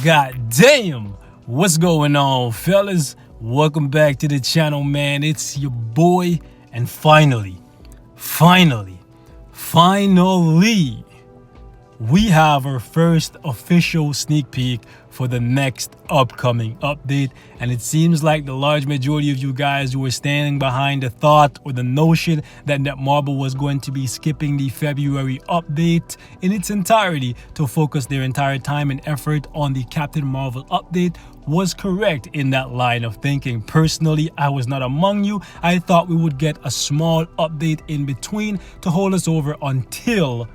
God damn! What's going on, fellas? Welcome back to the channel, man. It's your boy, and finally, we have our first official sneak peek for the next upcoming update, and it seems like the large majority of you guys who were standing behind the thought or the notion that Netmarble was going to be skipping the February update in its entirety to focus their entire time and effort on the Captain Marvel update was correct in that line of thinking. Personally, I was not among you. I thought we would get a small update in between to hold us over until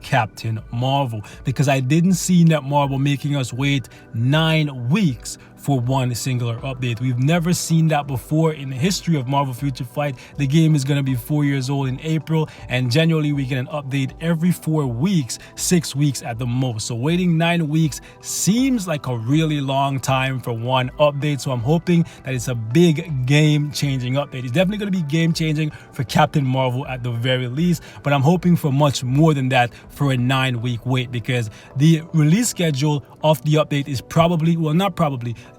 Captain Marvel, because I didn't see Netmarble making us wait 9 weeks for one singular update. We've never seen that before in the history of Marvel Future Fight. The game is going to be 4 years old in April, and generally we get an update every 4 weeks, 6 weeks at the most. So waiting 9 weeks seems like a really long time for one update. So I'm hoping that it's a big game-changing update. It's definitely going to be game-changing for Captain Marvel at the very least, but I'm hoping for much more than that for a 9-week wait, because the release schedule of the update is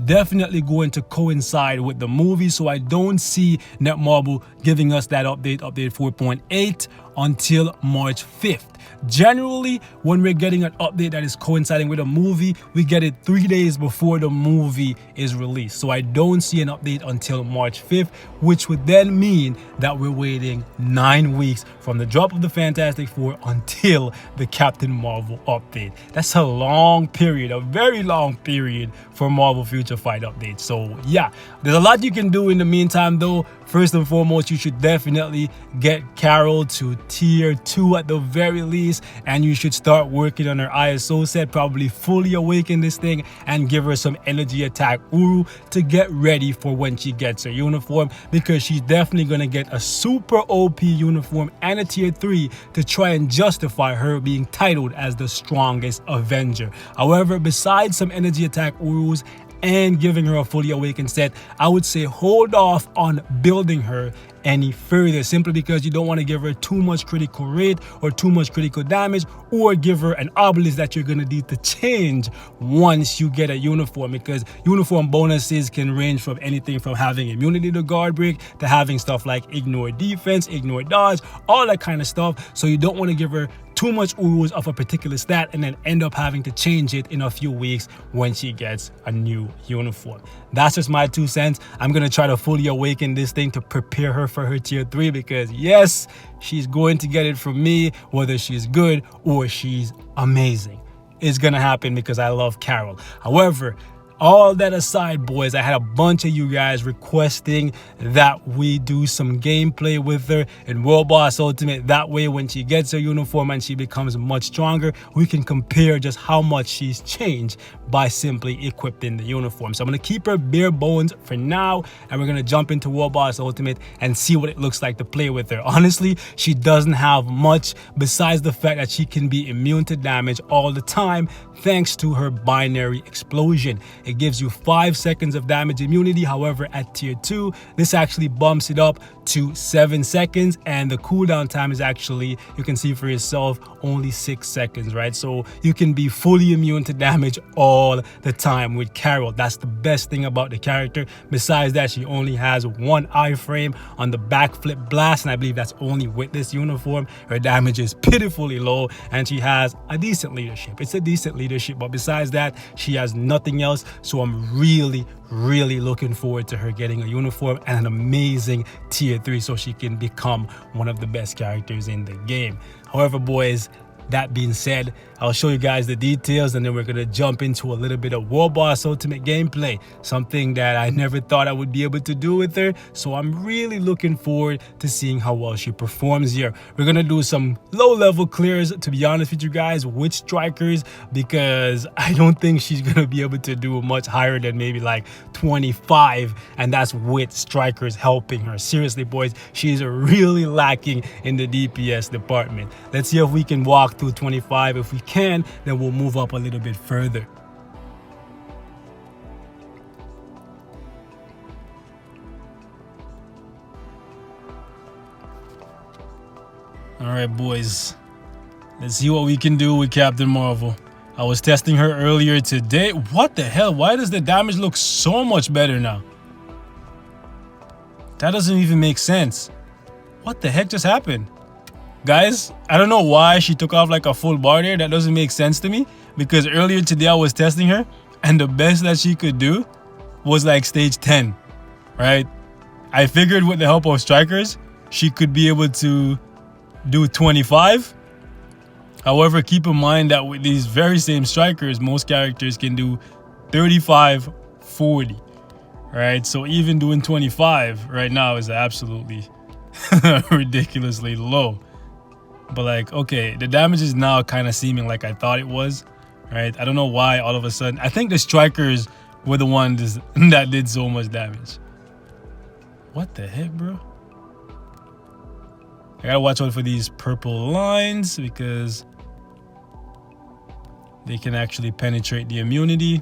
definitely going to coincide with the movie. So I don't see Netmarble giving us that update 4.8 until March 5th. Generally, when we're getting an update that is coinciding with a movie, we get it 3 days before the movie is released. So I don't see an update until March 5th, which would then mean that we're waiting 9 weeks from the drop of the Fantastic Four until the Captain Marvel update. That's a long period, a very long period for Marvel Future Fight updates. So yeah, there's a lot you can do in the meantime though. First and foremost, you should definitely get Carol to tier 2 at the very least, and you should start working on her ISO set, probably fully awaken this thing and give her some energy attack Uru to get ready for when she gets her uniform, because she's definitely going to get a super OP uniform and a tier 3 to try and justify her being titled as the strongest Avenger. However, besides some energy attack Urus and giving her a fully awakened set, I would say hold off on building her any further, simply because you don't want to give her too much critical rate or too much critical damage, or give her an obelisk that you're going to need to change once you get a uniform, because uniform bonuses can range from anything from having immunity to guard break to having stuff like ignore defense, ignore dodge, all that kind of stuff. So you don't want to give her too much Urus of a particular stat and then end up having to change it in a few weeks when she gets a new uniform. That's just my 2 cents. I'm going to try to fully awaken this thing to prepare her for her tier 3, because yes, she's going to get it from me, whether she's good or she's amazing. It's going to happen because I love Carol. However, all that aside, boys, I had a bunch of you guys requesting that we do some gameplay with her in World Boss Ultimate. That way, when she gets her uniform and she becomes much stronger, we can compare just how much she's changed by simply equipping the uniform. So I'm going to keep her bare bones for now, and we're going to jump into World Boss Ultimate and see what it looks like to play with her. Honestly, she doesn't have much besides the fact that she can be immune to damage all the time thanks to her binary explosion. It gives you 5 seconds of damage immunity. However, at tier 2, this actually bumps it up to 7 seconds, and the cooldown time is actually, you can see for yourself, only 6 seconds, right? So you can be fully immune to damage all the time with Carol. That's the best thing about the character. Besides that, she only has 1 iframe on the backflip blast, and I believe that's only with this uniform. Her damage is pitifully low, and she has a decent leadership. It's a decent leadership, but besides that, she has nothing else. So I'm really looking forward to her getting a uniform and an amazing tier 3 so she can become one of the best characters in the game. However, boys, that being said, I'll show you guys the details, and then we're going to jump into a little bit of World Boss Ultimate gameplay, something that I never thought I would be able to do with her. So I'm really looking forward to seeing how well she performs here. We're going to do some low-level clears, to be honest with you guys, with strikers, because I don't think she's going to be able to do much higher than maybe like 25, and that's with strikers helping her. Seriously, boys, she's really lacking in the DPS department. Let's see if we can walk through 25. If we can, then we'll move up a little bit further. All right, boys, let's see what we can do with Captain Marvel. I was testing her earlier today. What the hell? Why does the damage look so much better now? That doesn't even make sense. What the heck just happened? Guys, I don't know why she took off like a full bar there. That doesn't make sense to me. Because earlier today I was testing her, and the best that she could do was like stage 10, right? I figured with the help of strikers, she could be able to do 25. However, keep in mind that with these very same strikers, most characters can do 35, 40, right? So even doing 25 right now is absolutely ridiculously low. But like, okay, the damage is now kind of seeming like I thought it was, right? I don't know why all of a sudden. I think the strikers were the ones that did so much damage. What the heck, bro? I gotta watch out for these purple lines because they can actually penetrate the immunity.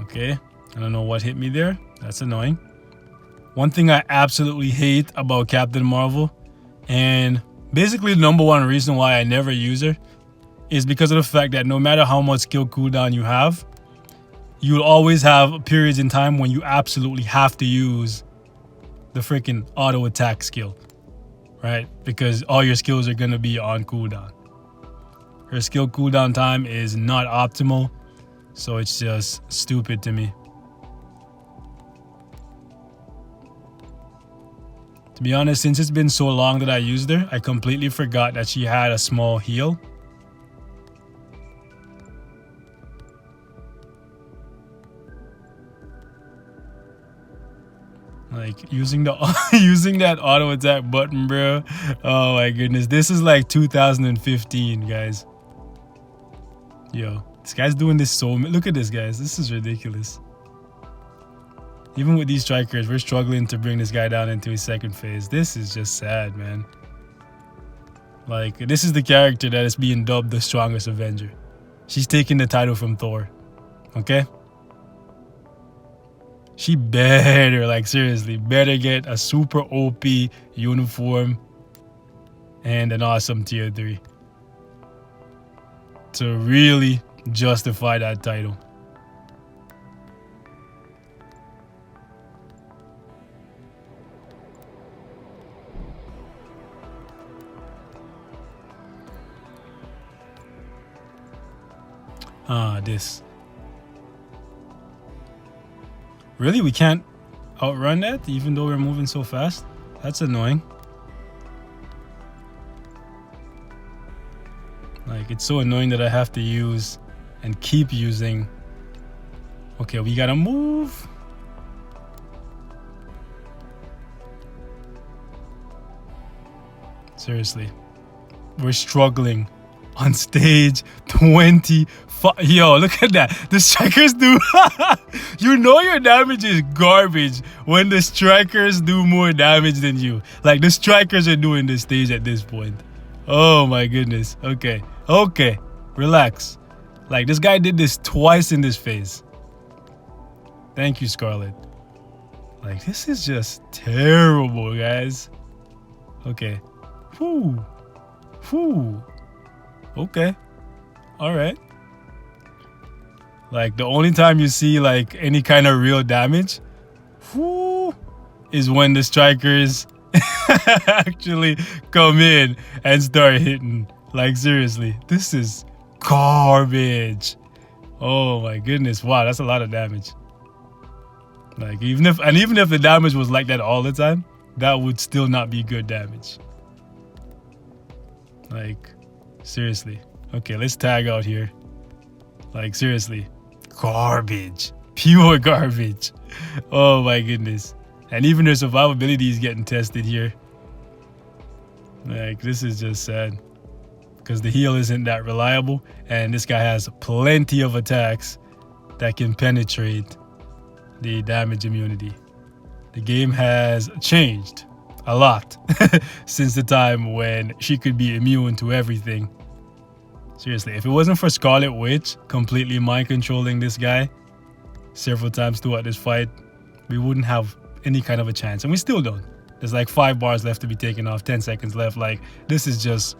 Okay, I don't know what hit me there. That's annoying. One thing I absolutely hate about Captain Marvel, and basically the number one reason why I never use her, is because of the fact that no matter how much skill cooldown you have, you'll always have periods in time when you absolutely have to use the freaking auto attack skill, right? Because all your skills are going to be on cooldown. Her skill cooldown time is not optimal, so it's just stupid to me. To be honest, since it's been so long that I used her, I completely forgot that she had a small heal. Like using that auto attack button, bro. Oh my goodness, this is like 2015, guys. Yo, this guy's doing this so. Look at this, guys. This is ridiculous. Even with these strikers, we're struggling to bring this guy down into his second phase. This is just sad, man. Like, this is the character that is being dubbed the strongest Avenger. She's taking the title from Thor. Okay? She better, like seriously, better get a super OP uniform and an awesome tier 3 to really justify that title. This. Really? We can't outrun that even though we're moving so fast? That's annoying. Like, it's so annoying that I have to use and keep using. Okay, we gotta move. Seriously. We're struggling on stage 25. Yo, look at that. The strikers do. You know your damage is garbage when the strikers do more damage than you. Like, the strikers are doing this stage at this point. Oh my goodness. Okay. Okay. Relax. Like, this guy did this twice in this phase. Thank you, Scarlet. Like, this is just terrible, guys. Okay. Whew. Whew. Okay. All right. Like, the only time you see like any kind of real damage, whoo, is when the strikers actually come in and start hitting. Like, seriously, this is garbage. Oh my goodness. Wow, that's a lot of damage. Like, even if the damage was like that all the time, that would still not be good damage. Like, seriously. Okay, let's tag out here. Like, seriously. Garbage. Pure garbage. Oh my goodness. And even their survivability is getting tested here. Like, this is just sad. Because the heal isn't that reliable. And this guy has plenty of attacks that can penetrate the damage immunity. The game has changed a lot since the time when she could be immune to everything. Seriously, if it wasn't for Scarlet Witch completely mind controlling this guy several times throughout this fight, we wouldn't have any kind of a chance, and we still don't. There's like 5 bars left to be taken off, 10 seconds left. Like, this is just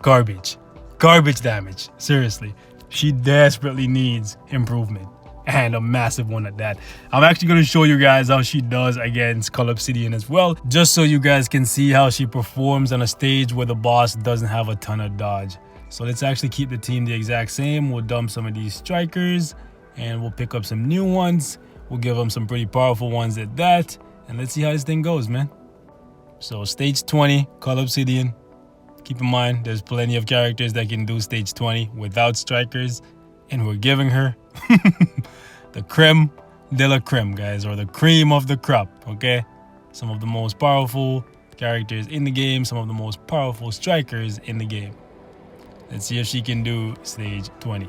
garbage. Garbage damage. Seriously. She desperately needs improvement. And a massive one at that. I'm actually going to show you guys how she does against Call Obsidian as well, just so you guys can see how she performs on a stage where the boss doesn't have a ton of dodge. So let's actually keep the team the exact same. We'll dump some of these strikers and we'll pick up some new ones. We'll give them some pretty powerful ones at that, and let's see how this thing goes, man. So stage 20, Call Obsidian. Keep in mind, there's plenty of characters that can do stage 20 without strikers, and we're giving her the creme de la creme, guys, or the cream of the crop, okay? Some of the most powerful characters in the game, some of the most powerful strikers in the game. Let's see if she can do stage 20.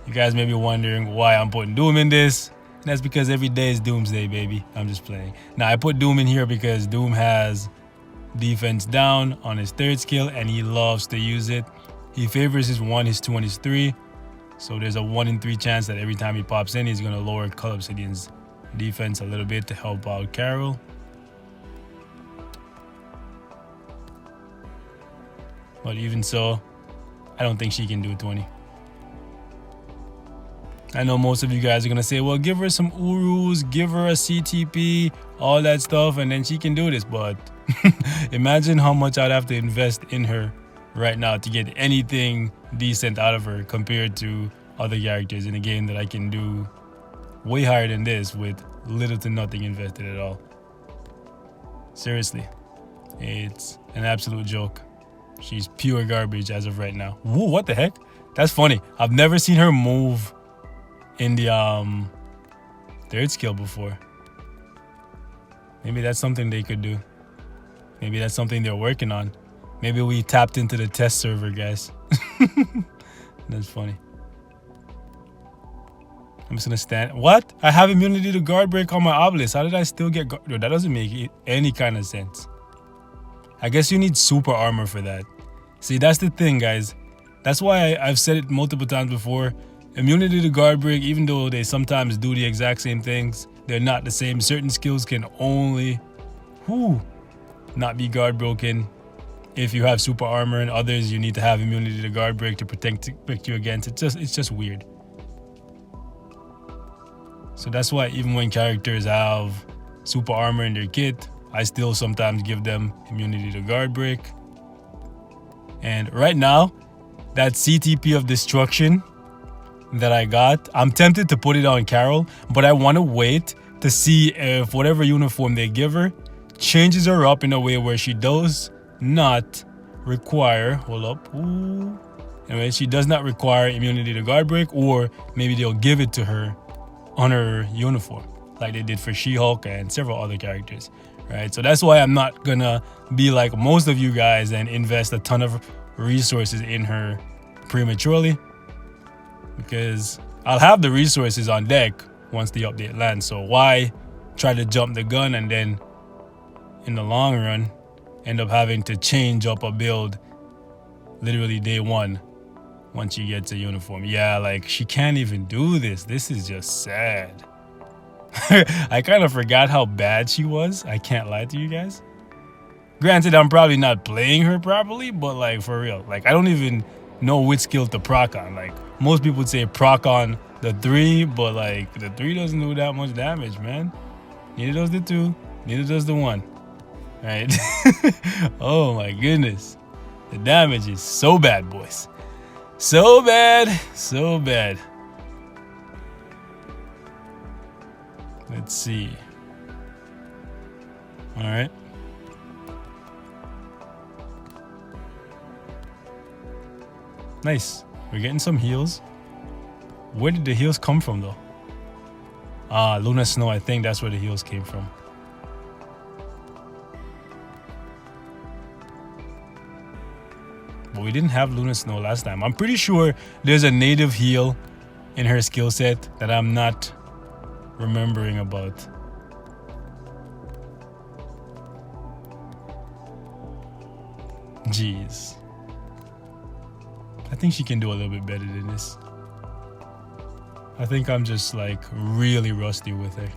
You guys may be wondering why I'm putting Doom in this. That's because every day is Doomsday, baby. I'm just playing. Now, I put Doom in here because Doom has defense down on his 3rd skill, and he loves to use it. He favors his 1, his 2, and his 3. So there's a 1 in 3 chance that every time he pops in, he's going to lower Call Obsidian's defense a little bit to help out Carol. But even so, I don't think she can do 20. I know most of you guys are going to say, well, give her some Urus, give her a CTP, all that stuff, and then she can do this. But imagine how much I'd have to invest in her right now to get anything decent out of her compared to other characters in the game that I can do way higher than this with little to nothing invested at all. Seriously, it's an absolute joke. She's pure garbage as of right now. Whoa, what the heck? That's funny. I've never seen her move in the 3rd skill before. Maybe that's something they could do. Maybe that's something they're working on. Maybe we tapped into the test server, guys. That's funny. I'm just gonna stand. What? I have immunity to guard break on my obelisk. How did I still get guard? That doesn't make any kind of sense. I guess you need super armor for that. See, that's the thing, guys. That's why I've said it multiple times before. Immunity to guard break, even though they sometimes do the exact same things, they're not the same. Certain skills can only not be guard broken if you have super armor, and others you need to have immunity to guard break to protect you against. It's just weird. So that's why even when characters have super armor in their kit, I still sometimes give them immunity to guard break. And right now, that CTP of destruction that I got, I'm tempted to put it on Carol, but I want to wait to see if whatever uniform they give her changes her up in a way where she does not require, anyway, she does not require immunity to guard break, or maybe they'll give it to her on her uniform like they did for She-Hulk and several other characters, right? So that's why I'm not gonna be like most of you guys and invest a ton of resources in her prematurely, because I'll have the resources on deck once the update lands. So why try to jump the gun and then in the long run end up having to change up a build literally day 1 once you get to uniform? Yeah, like, she can't even do this. This is just sad. I kind of forgot how bad she was. I can't lie to you guys. Granted, I'm probably not playing her properly, but like, for real, like, I don't even know which skill to proc on. Like, most people would say proc on the 3, but like, the 3 doesn't do that much damage, man. Neither does the 2, neither does the 1, right? Oh my goodness, the damage is so bad, boys. So bad, so bad. Let's see. All right. Nice. We're getting some heals. Where did the heals come from, though? Ah, Luna Snow. I think that's where the heals came from. But we didn't have Luna Snow last time. I'm pretty sure there's a native heal in her skill set that I'm not remembering about. Jeez. I think she can do a little bit better than this. I think I'm just like really rusty with her.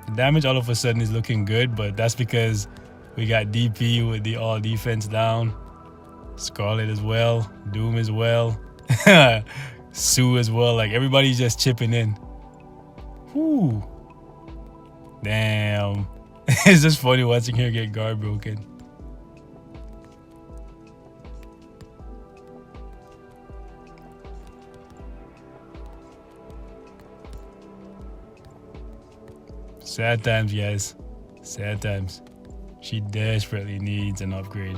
The damage all of a sudden is looking good, but that's because we got DP with the all defense down. Scarlet as well. Doom as well. Sue as well. Like, everybody's just chipping in. Whew. Damn. It's just funny watching her get guard broken. Sad times, guys. Sad times. She desperately needs an upgrade.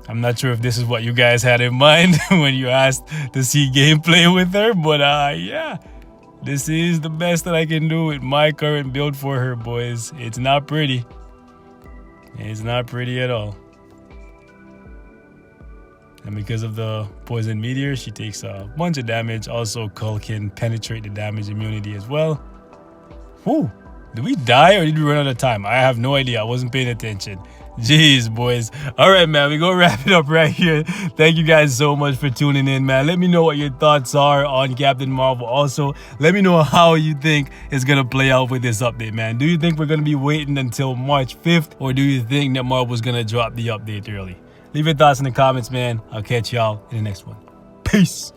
I'm not sure if this is what you guys had in mind when you asked to see gameplay with her, but yeah. This is the best that I can do with my current build for her, boys. It's not pretty. It's not pretty at all. And because of the poison meteor, she takes a bunch of damage. Also, Cull can penetrate the damage immunity as well. Whew. Did we die or did we run out of time? I have no idea. I wasn't paying attention. Jeez, boys. All right, man. We're going to wrap it up right here. Thank you guys so much for tuning in, man. Let me know what your thoughts are on Captain Marvel. Also, let me know how you think it's going to play out with this update, man. Do you think we're going to be waiting until March 5th? Or do you think that Marvel's going to drop the update early? Leave your thoughts in the comments, man. I'll catch y'all in the next one. Peace.